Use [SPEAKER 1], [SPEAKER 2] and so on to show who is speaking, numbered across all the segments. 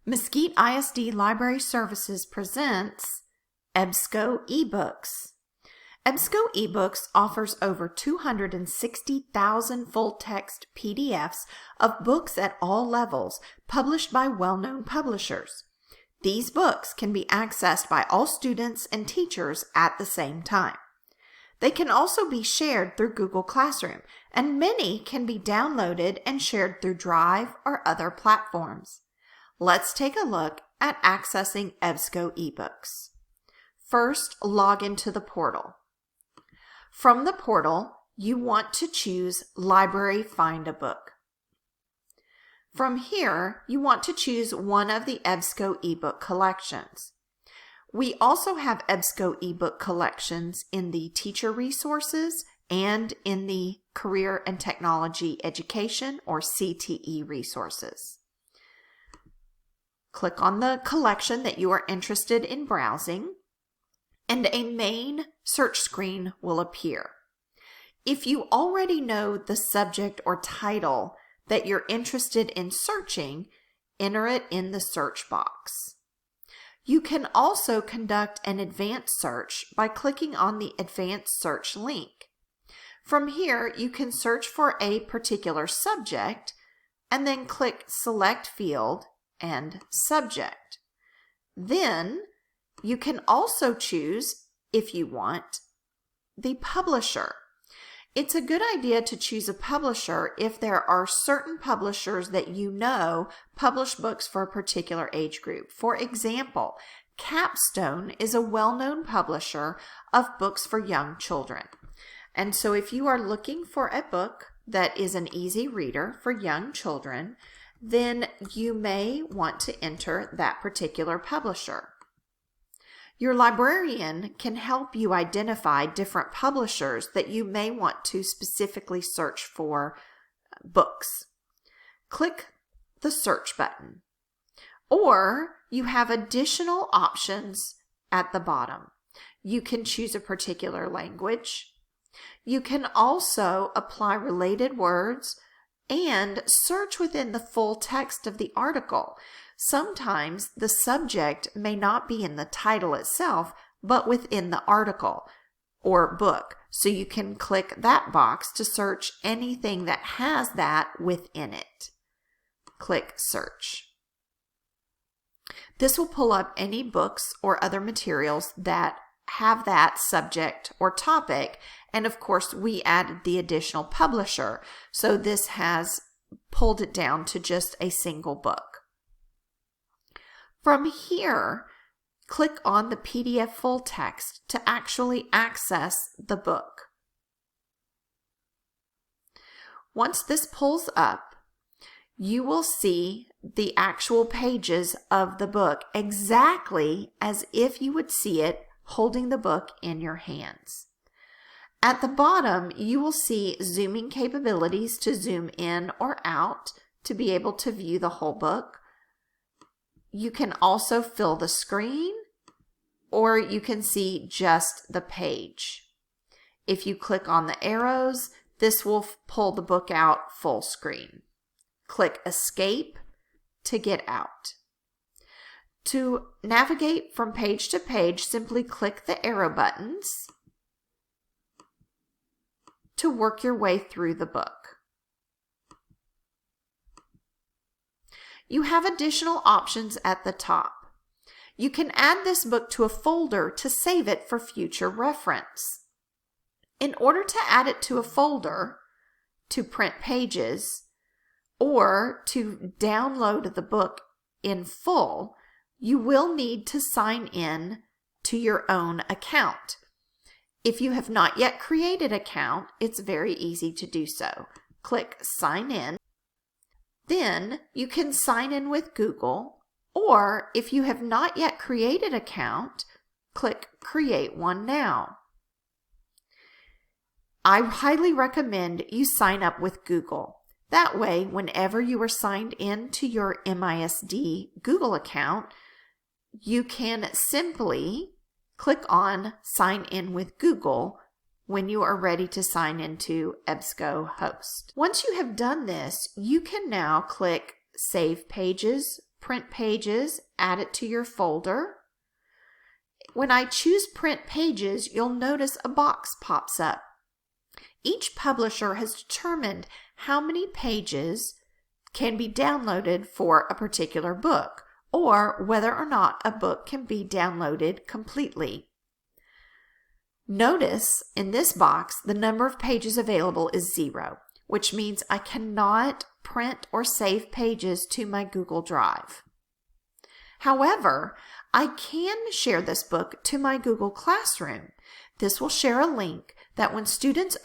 [SPEAKER 1] Mesquite ISD Library Services presents EBSCO Ebooks. EBSCO Ebooks offers over 260,000 full-text PDFs of books at all levels published by well-known publishers. These books can be accessed by all students and teachers at the same time. They can also be shared through Google Classroom, and many can be downloaded and shared through Drive or other platforms. Let's take a look at accessing EBSCO eBooks. First, log into the portal. From the portal, you want to choose Library Find a Book. From here, you want to choose one of the EBSCO ebook collections. We also have EBSCO ebook collections in the Teacher Resources and in the Career and Technology Education or CTE resources. Click on the collection that you are interested in browsing, and a main search screen will appear. If you already know the subject or title that you're interested in searching, enter it in the search box. You can also conduct an advanced search by clicking on the advanced search link. From here, you can search for a particular subject and then click Select Field and Subject. Then you can also choose, if you want, the publisher. It's a good idea to choose a publisher if there are certain publishers that you know publish books for a particular age group. For example, Capstone is a well-known publisher of books for young children. And so if you are looking for a book that is an easy reader for young children, then you may want to enter that particular publisher. Your librarian can help you identify different publishers that you may want to specifically search for books. Click the search button, or you have additional options at the bottom. You can choose a particular language. You can also apply related words and search within the full text of the article. Sometimes the subject may not be in the title itself, but within the article or book. So you can click that box to search anything that has that within it. Click Search. This will pull up any books or other materials that have that subject or topic, and of course we added the additional publisher, so this has pulled it down to just a single book. From here, click on the PDF full text to actually access the book. Once this pulls up, you will see the actual pages of the book exactly as if you would see it holding the book in your hands. At the bottom, you will see zooming capabilities to zoom in or out to be able to view the whole book. You can also fill the screen, or you can see just the page. If you click on the arrows, this will pull the book out full screen. Click Escape to get out. To navigate from page to page, simply click the arrow buttons to work your way through the book. You have additional options at the top. You can add this book to a folder to save it for future reference. In order to add it to a folder, to print pages, or to download the book in full, you will need to sign in to your own account. If you have not yet created an account, it's very easy to do so. Click Sign In. Then you can sign in with Google, or if you have not yet created an account, click Create One Now. I highly recommend you sign up with Google. That way, whenever you are signed in to your MISD Google account, you can simply click on Sign In with Google when you are ready to sign into EBSCO Host. Once you have done this, you can now click Save Pages, print pages, add it to your folder. When I choose print pages, you'll notice a box pops up. Each publisher has determined how many pages can be downloaded for a particular book, or whether or not a book can be downloaded completely. Notice in this box, the number of pages available is 0, which means I cannot print or save pages to my Google Drive. However, I can share this book to my Google Classroom. This will share a link that when students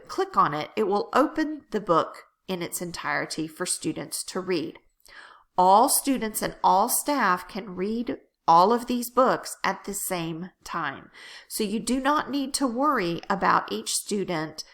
[SPEAKER 1] click on it, it will open the book in its entirety for students to read. All students and all staff can read all of these books at the same time. So you do not need to worry about each student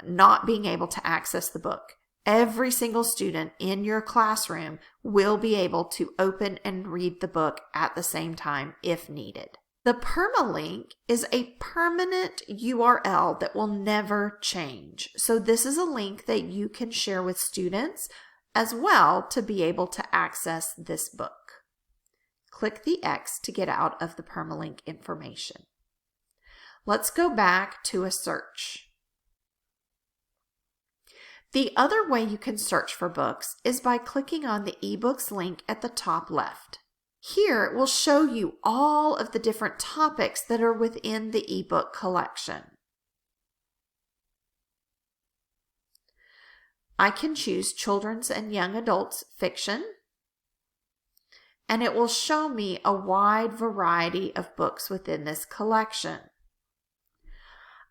[SPEAKER 1] not being able to access the book. Every single student in your classroom will be able to open and read the book at the same time if needed. The permalink is a permanent URL that will never change. So this is a link that you can share with students as well to be able to access this book. Click the X to get out of the permalink information. Let's go back to a search. The other way you can search for books is by clicking on the eBooks link at the top left. Here it will show you all of the different topics that are within the ebook collection. I can choose children's and young adults fiction, and it will show me a wide variety of books within this collection.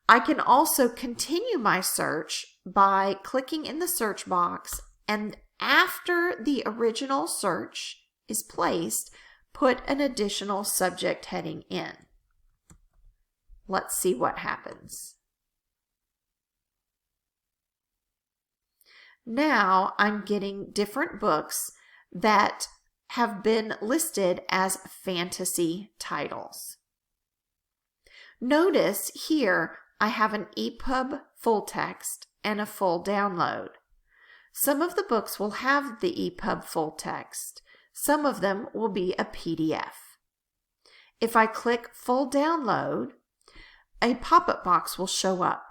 [SPEAKER 1] I can also continue my search by clicking in the search box, and after the original search is placed, put an additional subject heading in. Let's see what happens. Now I'm getting different books that have been listed as fantasy titles. Notice here I have an EPUB full text and a full download. Some of the books will have the EPUB full text. Some of them will be a PDF. If I click full download, a pop-up box will show up.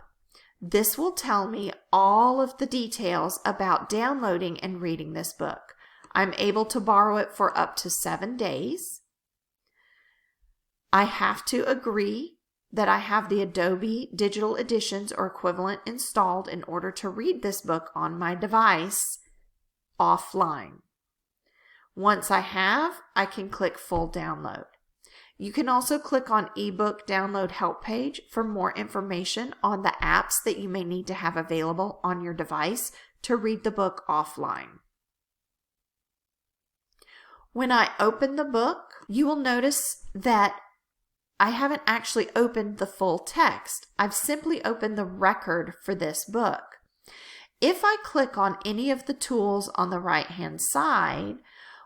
[SPEAKER 1] This will tell me all of the details about downloading and reading this book. I'm able to borrow it for up to 7 days. I have to agree that I have the Adobe Digital Editions or equivalent installed in order to read this book on my device offline. Once I have, I can click full download. You can also click on ebook download help page for more information on the apps that you may need to have available on your device to read the book offline. When I open the book, you will notice that I haven't actually opened the full text. I've simply opened the record for this book. If I click on any of the tools on the right-hand side,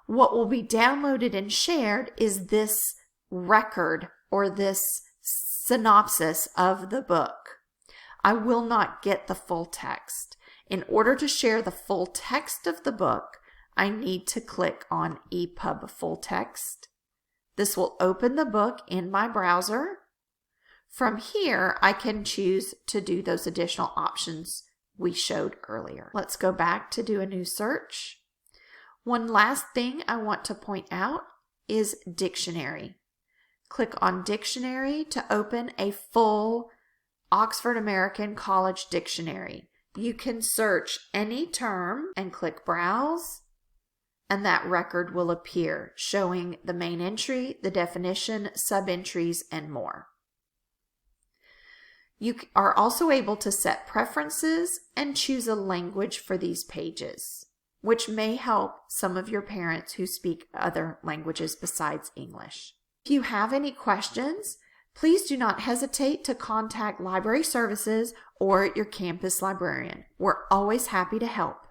[SPEAKER 1] what will be downloaded and shared is this record or this synopsis of the book. I will not get the full text. In order to share the full text of the book, I need to click on EPUB full text. This will open the book in my browser. From here, I can choose to do those additional options we showed earlier. Let's go back to do a new search. One last thing I want to point out is dictionary. Click on dictionary to open a full Oxford American College dictionary. You can search any term and click browse, and that record will appear showing the main entry, the definition, sub-entries, and more. You are also able to set preferences and choose a language for these pages, which may help some of your parents who speak other languages besides English. If you have any questions, please do not hesitate to contact library services or your campus librarian. We're always happy to help.